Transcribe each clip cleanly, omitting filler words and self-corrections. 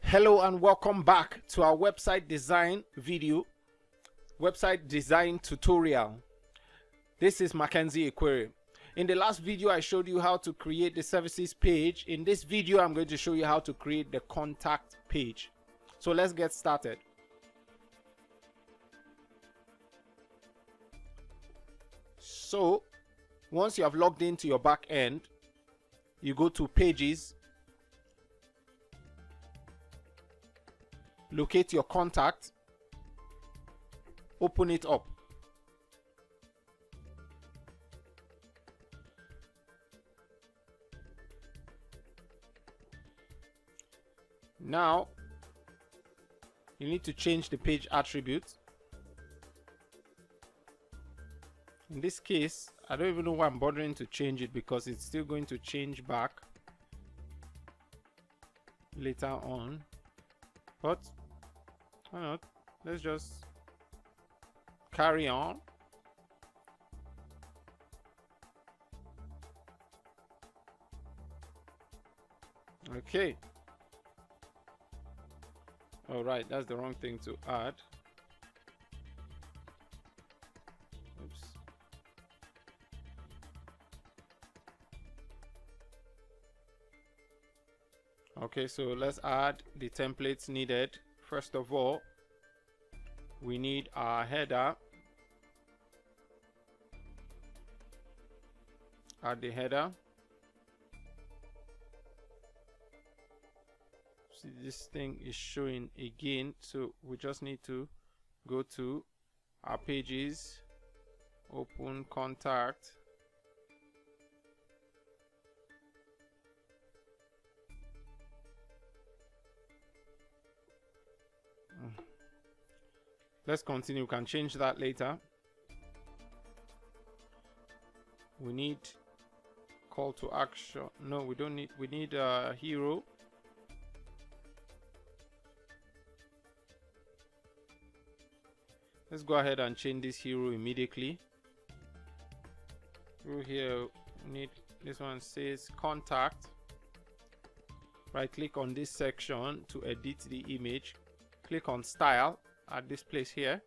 Hello and welcome back to our website design tutorial. This is Mackenzie Aquarium. In the last video I showed you how to create the services page. In this video I'm going to show you how to create the contact page. So let's get started. So once you have logged into your back end, you go to pages, locate your contact, open it up. Now you need to change the page attributes. In this case, I don't even know why I'm bothering to change it, because it's still going to change back later on. But why not? Let's just carry on. Okay. All right, that's the wrong thing to add. Oops. Okay, so let's add the templates needed. First of all, we need our header. Add the header. See, this thing is showing again, so we just need to go to our pages, open contact, let's continue. We can change that later. We need call to action. No, we don't need. We need a hero. Let's go ahead and change this hero immediately. Through here, we need this one says contact. Right click on this section to edit the image. Click on style at this place here.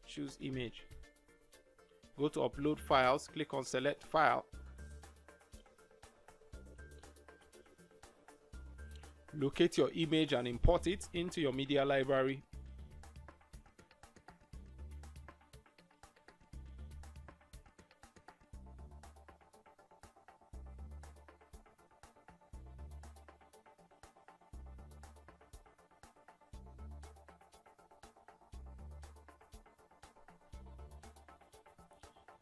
Choose image. Go to upload files. Click on select file. Locate your image and import it into your media library.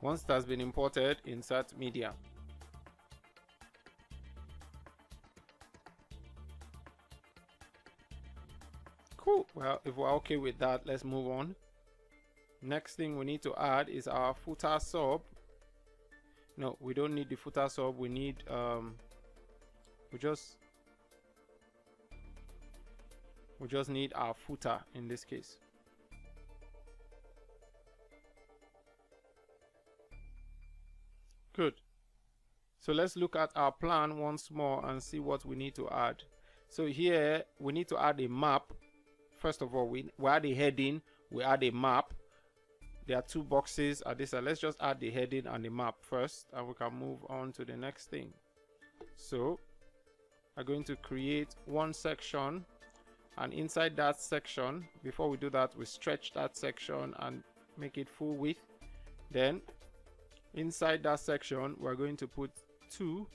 Once it has been imported, insert media. Cool. Well, if we're okay with that, let's move on. Next thing we need to add is our footer sub. No, we don't need the footer sub. We need we just need our footer in this case. Good. So let's look at our plan once more and see what we need to add. So here we need to add a map. First of all, we add a heading, we add a map. There are two boxes at this side. Let's just add the heading and the map first, and we can move on to the next thing. So I'm going to create one section, and inside that section, before we do that, we stretch that section and make it full width. Then inside that section, we're going to put two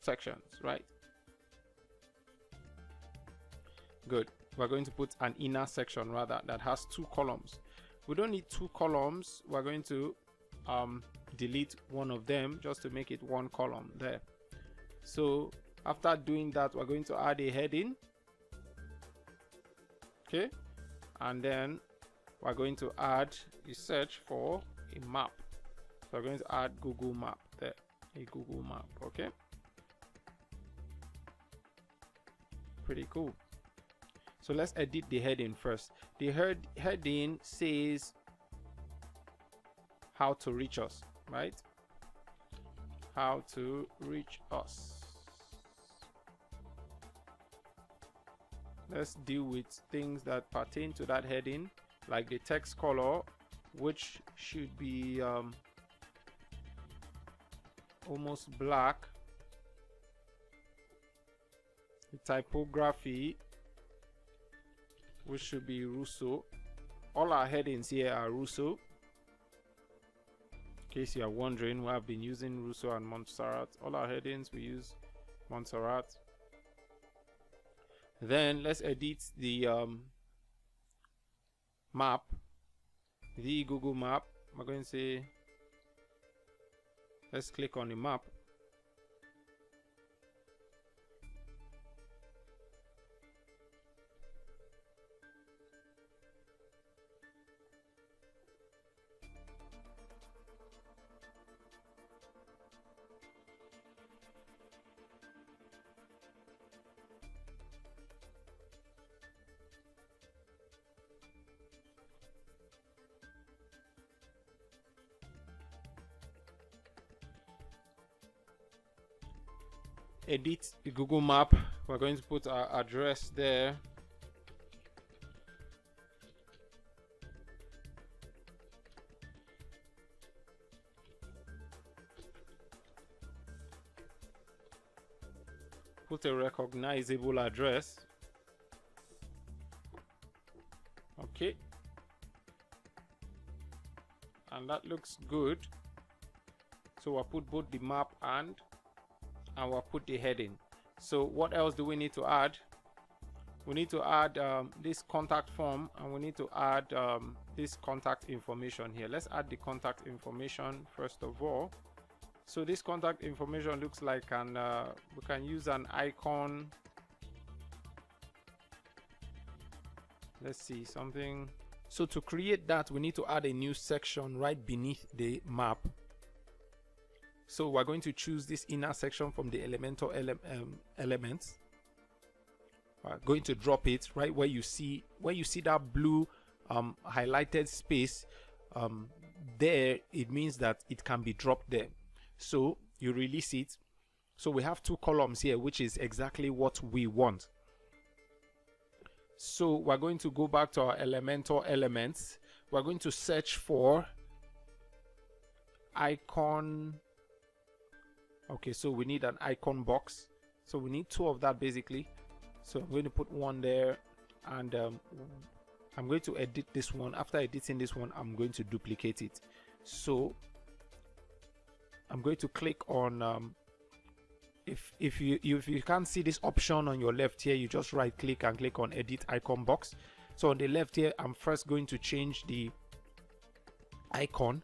sections, right? Good. We're going to put an inner section rather that has two columns. We don't need two columns. We're going to delete one of them just to make it one column there. So after doing that, we're going to add a heading. Okay. And then we're going to add a search for a map. So we're going to add Google Map there, a Google Map. Okay, pretty cool. So let's edit the heading first. The heading says how to reach us, right? How to reach us. let's deal with things that pertain to that heading, like the text color, which should be almost black. The typography, which should be Russo. All our headings here are Russo. In case you are wondering why I've been using Russo and Montserrat. All our headings we use Montserrat. Then let's edit the map, the Google map. I'm going to say, let's click on the map. Edit the Google map. We're going to put our address there. Put a recognizable address. Okay, and that looks good. So we'll put both the map and we'll put the heading. So what else do we need to add? We need to add this contact form, and we need to add this contact information here. Let's add the contact information first of all. So this contact information looks like an we can use an icon. Let's see something. So to create that, we need to add a new section right beneath the map. So we're going to choose this inner section from the elementor elements. We're going to drop it right where you see that blue highlighted space there. It means that it can be dropped there. So you release it. So we have two columns here, which is exactly what we want. So we're going to go back to our elementor elements. We're going to search for icon. Okay, so we need an icon box. So we need two of that basically. So I'm going to put one there, and I'm going to edit this one. After editing this one, I'm going to duplicate it. So I'm going to click on if you can't see this option on your left here, you just right click and click on edit icon box. So on the left here, I'm first going to change the icon.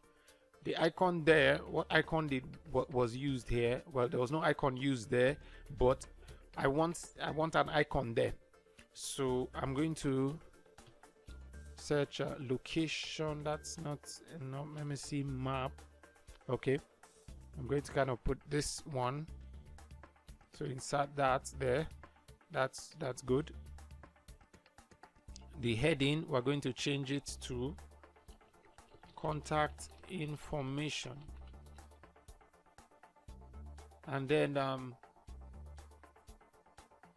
The icon there, what icon was used here? Well, there was no icon used there, but I want an icon there. So I'm going to search location. That's not enough. Let me see map. Okay, I'm going to kind of put this one. So insert that there. That's good. The heading, we're going to change it to contact information, and then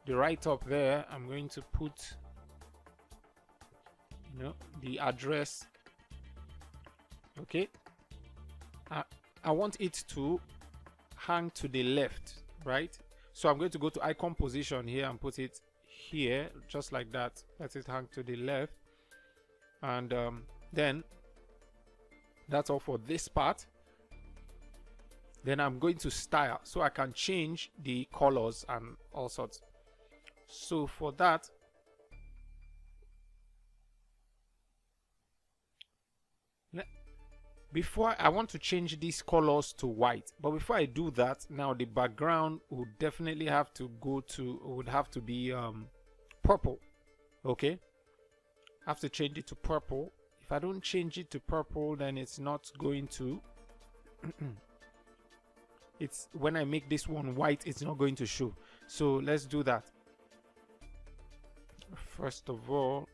the right up there, I'm going to put the address. Okay, I want it to hang to the left, right? So I'm going to go to icon position here and put it here just like that. Let it hang to the left, and then that's all for this part. Then I'm going to style, so I can change the colors and all sorts. So for that, before I want to change these colors to white, but before I do that, now the background would definitely have to be purple. Okay, I have to change it to purple. If I don't change it to purple, then it's not going to it's when I make this one white, it's not going to show. So let's do that. First of all,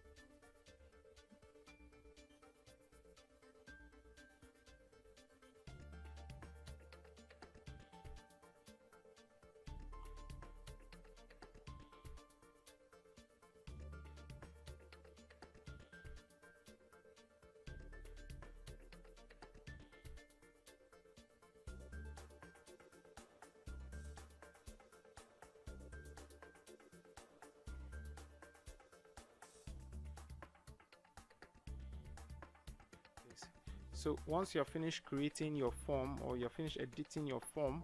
So once you're finished creating your form, or you're finished editing your form,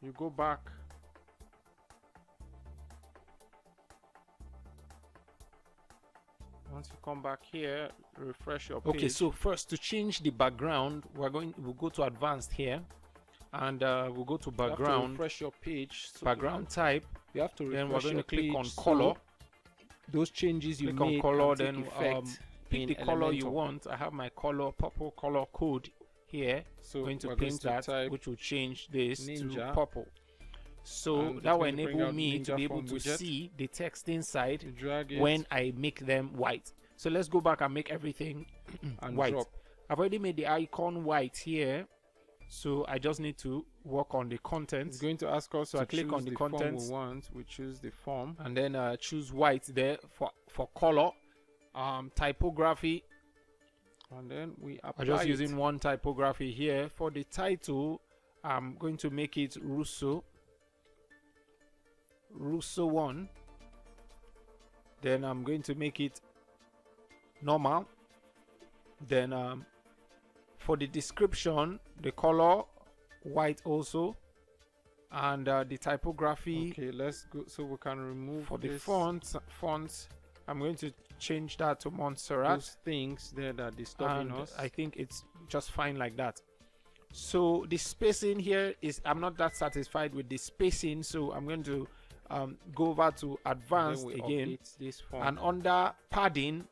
you go back once you come back here, refresh your page. Okay, so first, to change the background, we'll go to advanced here, and we'll go to background. You have to refresh your page. So background type. You have to refresh. Then we're going to click on color. Those changes you make on color, then pick the color you want. I have my color, purple color code here. So I'm going to paint that, which will change this to purple. So that will enable me to be able to see the text inside when I make them white. So let's go back and make everything white. I've already made the icon white here, so I just need to work on the content. It's going to ask us to click on the content we want. We choose the form, and then choose white there for color, typography, and then we apply. I'm just using one typography here. For the title, I'm going to make it Rousseau 1. Then I'm going to make it normal. Then for the description, the color white also, and the typography. Okay, let's go. So we can remove for the fonts. I'm going to change that to Montserrat. Those things there that are disturbing us. I think it's just fine like that. So the spacing here is, I'm not that satisfied with the spacing, so I'm going to go over to advanced again, and under padding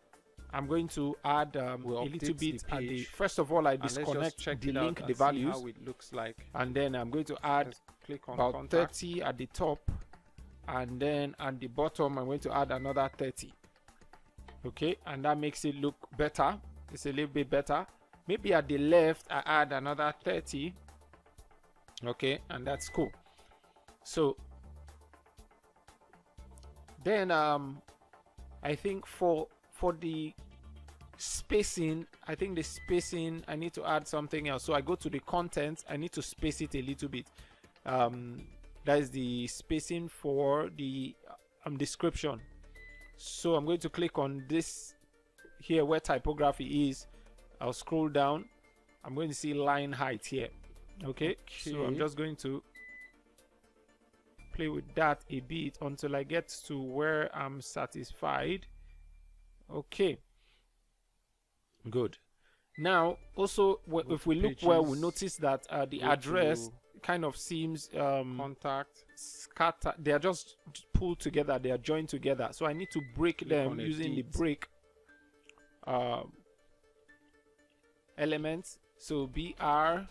I'm going to add a little bit at the first of all. I disconnect, delink the values, how it looks like, and then I'm going to add click on about contact. 30 at the top, and then at the bottom I'm going to add another 30. Okay, and that makes it look better. It's a little bit better. Maybe at the left I add another 30. Okay, and that's cool. So then I think for the spacing, I think the spacing, I need to add something else. So I go to the content, I need to space it a little bit. That is the spacing for the description. So I'm going to click on this here where typography is. I'll scroll down. I'm going to see line height here. Okay, so I'm just going to play with that a bit until I get to where I'm satisfied. Okay, good. Now also if we look well, we notice that the address kind of seems contact scatter. They are just pulled together, they are joined together, so I need to break them using the break elements. So BR,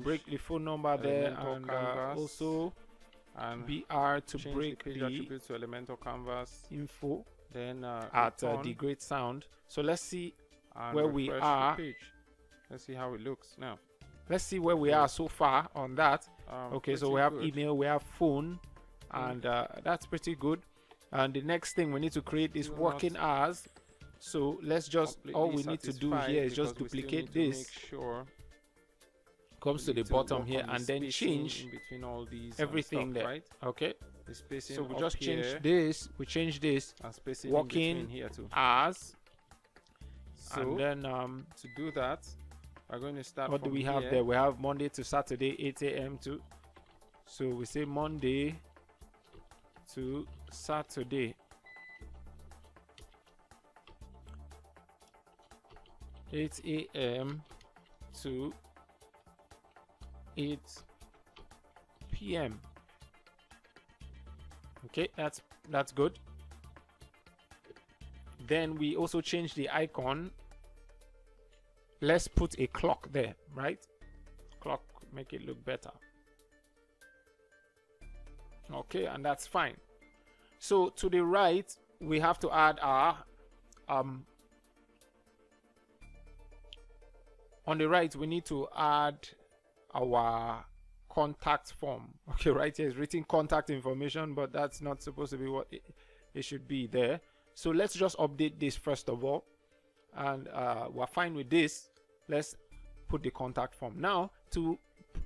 break the phone number there, and also BR to break the attribute to elementor canvas info, then at the great sound. So let's see where we are. Let's see how it looks now. Let's see where we are so far on that. Okay, so we have email, we have phone, and that's pretty good. And the next thing we need to create is working hours. So let's just, all we need to do here is just duplicate this, comes to the bottom here, and then change in between all these everything there, right? Okay, the spacing. So we just change this, we change this, working here too, hours. So and then to do that, we're going to start. What do we have there? We have Monday to Saturday, 8 a.m. to. So we say Monday to Saturday, 8 a.m. to 8 p.m. Okay, that's good. Then we also change the icon. Let's put a clock there, right? Clock, make it look better. Okay, and that's fine. So to the right, we have to add our on the right, we need to add our contact form. Okay, right here is written contact information, but that's not supposed to be what it should be there. So let's just update this first of all, and we're fine with this. Let's put the contact form. Now to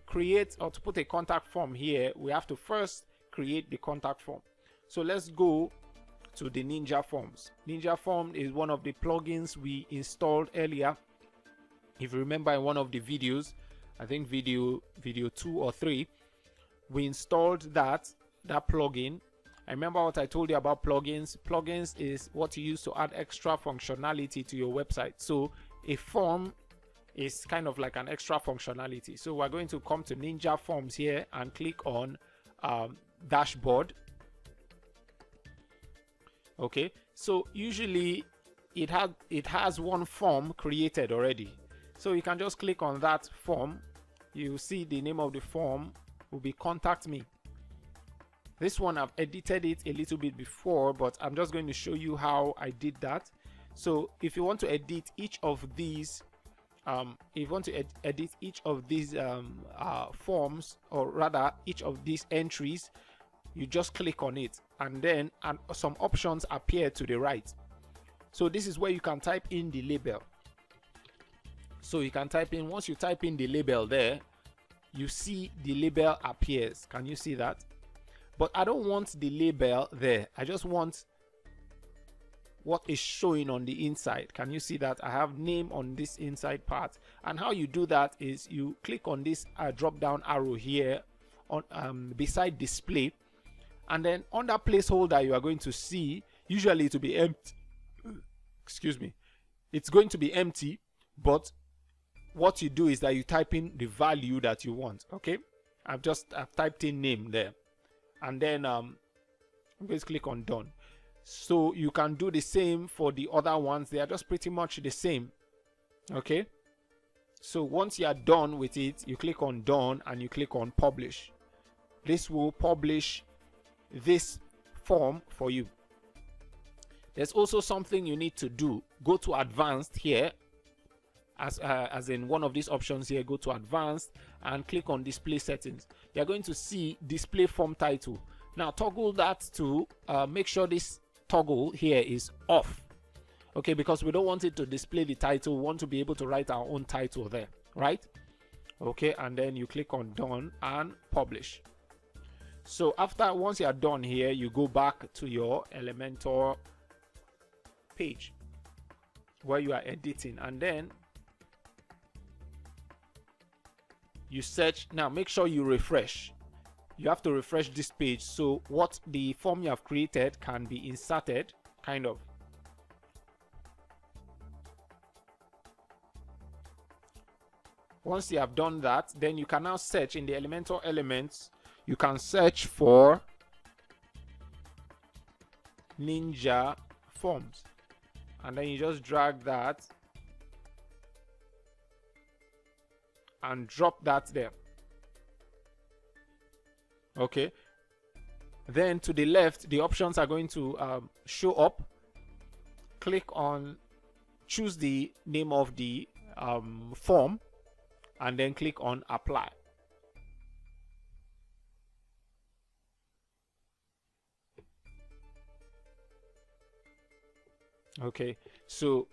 create or to put a contact form here, we have to first create the contact form. So let's go to the Ninja Forms. Ninja Form is one of the plugins we installed earlier. If you remember in one of the videos, I think video 2 or 3, we installed that plugin. I remember what I told you about plugins. Plugins is what you use to add extra functionality to your website. So a form is kind of like an extra functionality. So we're going to come to Ninja Forms here and click on dashboard. Okay, so usually it has one form created already, so you can just click on that form. You see the name of the form will be Contact Me. This one I've edited it a little bit before, but I'm just going to show you how I did that. So if you want to edit each of these forms, or rather each of these entries, you just click on it, and then some options appear to the right. So this is where you can type in the label. So you can type in, once you type in the label there, you see the label appears. Can you see that? But I don't want the label there. I just want what is showing on the inside. Can you see that? I have name on this inside part. And how you do that is you click on this drop down arrow here on beside display, and then on that placeholder you are going to see, usually it will be empty. Excuse me, it's going to be empty, but what you do is that you type in the value that you want. Okay, I've typed in name there, and then let's click on done. So you can do the same for the other ones. They are just pretty much the same. Okay, so once you are done with it, you click on done and you click on publish. This will publish this form for you. There's also something you need to do. Go to advanced here, as in one of these options here. Go to advanced and click on display settings. You're going to see display form title. Now toggle that to make sure this toggle here is off. Okay, because we don't want it to display the title. We want to be able to write our own title there, right? Okay, and then you click on done and publish. So once you are done here, you go back to your Elementor page where you are editing, and then you search. Now make sure you refresh. You have to refresh this page so what the form you have created can be inserted, kind of. Once you have done that, then you can now search in the Elementor elements. You can search for Ninja Forms, and then you just drag that and drop that there. Okay, then to the left the options are going to show up. Click on, choose the name of the form, and then click on apply. Okay, so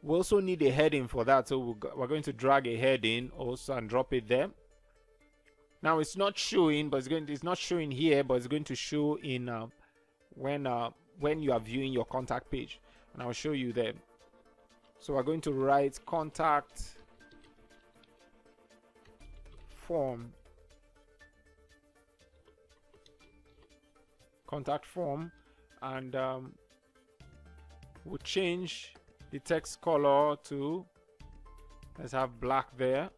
we also need a heading for that, so we're going to drag a heading also and drop it there. Now it's not showing, but it's not showing here, but it's going to show in when you are viewing your contact page, and I'll show you there. So we're going to write contact form, and we'll change the text color to, let's have black there.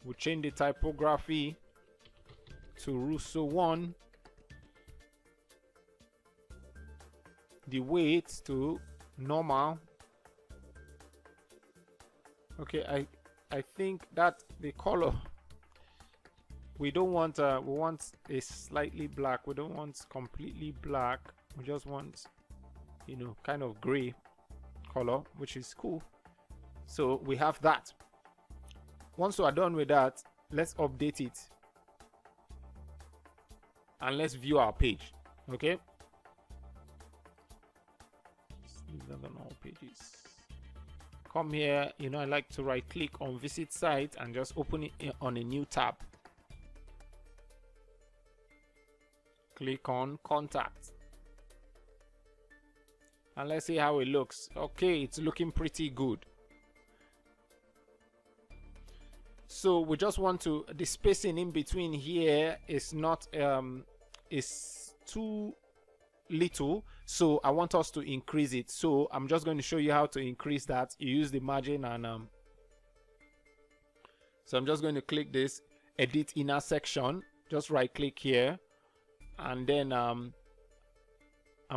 We'll change the typography to Russo 1, the weight to normal. Okay, I think that the color, we don't want we want a slightly black. We don't want completely black. We just want, you know, kind of gray color, which is cool. So we have that. Once we are done with that, let's update it and let's view our page. Okay, let's leave that on all pages. Come here, you know, I like to right click on visit site and just open it on a new tab. Click on contact, and let's see how it looks. Okay, it's looking pretty good. So we just want to, the spacing in between here is not is too little, so I want us to increase it. So I'm just going to show you how to increase that. You use the margin, and so I'm just going to click this edit inner section, just right click here, and then I'm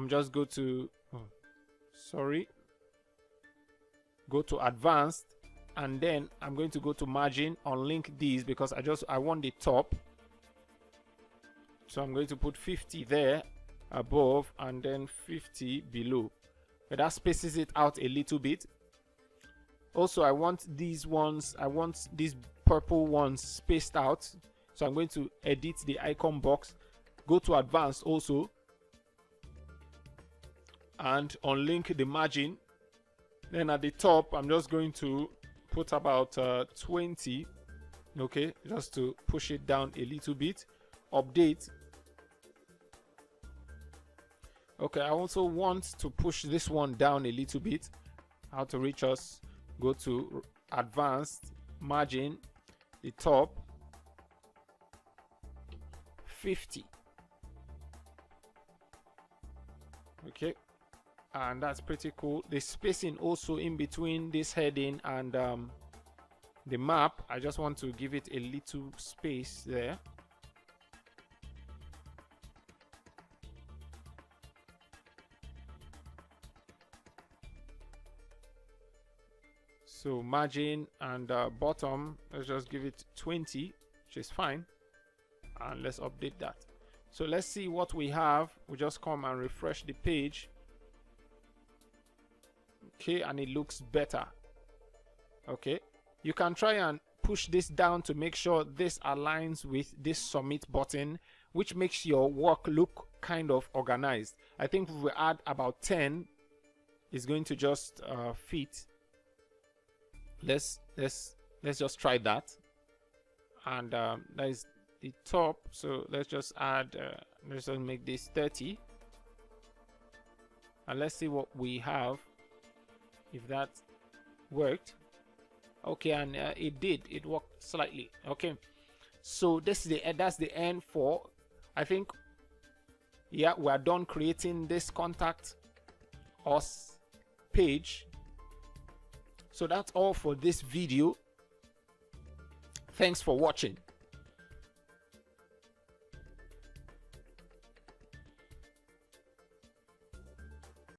just go to go to advanced, and then I'm going to go to margin, unlink these because I want the top. So I'm going to put 50 there above and then 50 below. But that spaces it out a little bit. Also, I want these ones, I want these purple ones spaced out. So I'm going to edit the icon box, go to advanced also, and unlink the margin. Then at the top, I'm just going to put about 20, okay, just to push it down a little bit. Update. Okay, I also want to push this one down a little bit. How to reach us? Go to advanced, margin, the top, 50. Okay, and that's pretty cool. The spacing also in between this heading and the map, I just want to give it a little space there. So margin and bottom, let's just give it 20, which is fine, and let's update that. So let's see what we have. We just come and refresh the page. Okay, and it looks better. Okay, you can try and push this down to make sure this aligns with this submit button, which makes your work look kind of organized. I think if we add about 10, it's going to just fit. Let's just try that. And that is the top, so let's just add let's just make this 30, and let's see what we have, if that worked. Okay, and it worked slightly. Okay, so this is that's the end for, I think, yeah, we are done creating this contact us page. So that's all for this video. Thanks for watching.